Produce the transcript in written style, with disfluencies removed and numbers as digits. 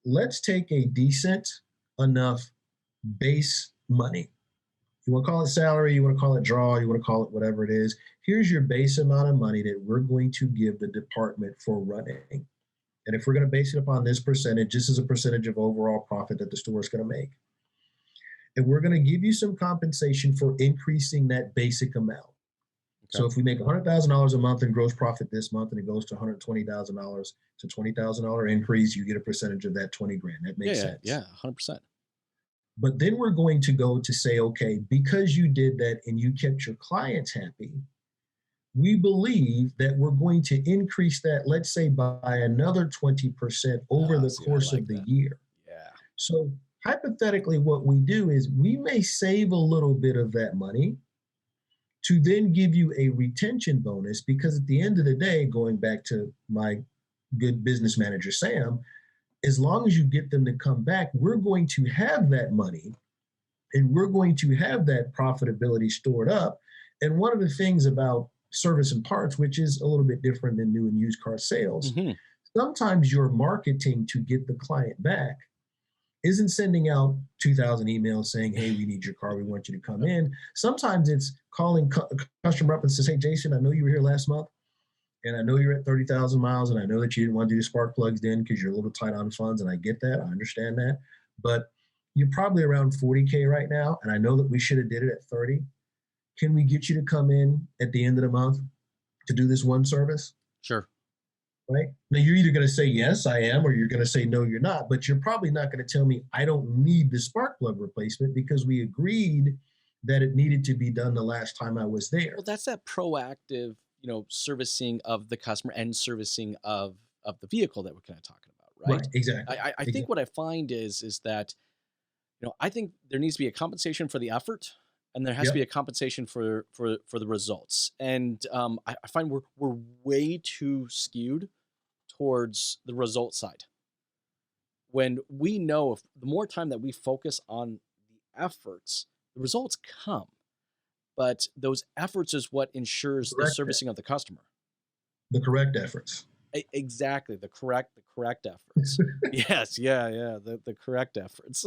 let's take a decent enough base money. You want to call it salary, you want to call it draw, you want to call it whatever it is. Here's your base amount of money that we're going to give the department for running. And if we're going to base it upon this percentage, this is a percentage of overall profit that the store is going to make. And we're going to give you some compensation for increasing that basic amount. Okay. So if we make $100,000 a month in gross profit this month and it goes to $120,000, it's a $20,000 increase, you get a percentage of that 20 grand. That makes sense. Yeah, 100%. But then we're going to go to say, okay, because you did that and you kept your clients happy, we believe that we're going to increase that, let's say, by another 20% over the course of the year. Yeah. So hypothetically, what we do is we may save a little bit of that money to then give you a retention bonus, because at the end of the day, going back to my good business manager, Sam, as long as you get them to come back, we're going to have that money and we're going to have that profitability stored up. And one of the things about service and parts, which is a little bit different than new and used car sales, sometimes your marketing to get the client back isn't sending out 2,000 emails saying, hey, we need your car, we want you to come in. Sometimes it's calling customer up and says, hey, Jason, I know you were here last month, and I know you're at 30,000 miles, and I know that you didn't want to do the spark plugs in because you're a little tight on funds, and I get that, I understand that, but you're probably around 40K right now, and I know that we should have did it at 30. Can we get you to come in at the end of the month to do this one service? Sure. Right? Now, you're either going to say, yes, I am, or you're going to say, no, you're not. But you're probably not going to tell me I don't need the spark plug replacement because we agreed that it needed to be done the last time I was there. Well, that's that proactive, servicing of the customer and servicing of the vehicle that we're kind of talking about, right? Right, exactly. I think what I find is that, I think there needs to be a compensation for the effort, and there has to be a compensation for the results. And I find we're way too skewed towards the result side. When we know if the more time that we focus on the efforts, the results come. But those efforts is what ensures the servicing of the customer. The correct efforts. Exactly, the correct efforts. Yes, yeah, the correct efforts.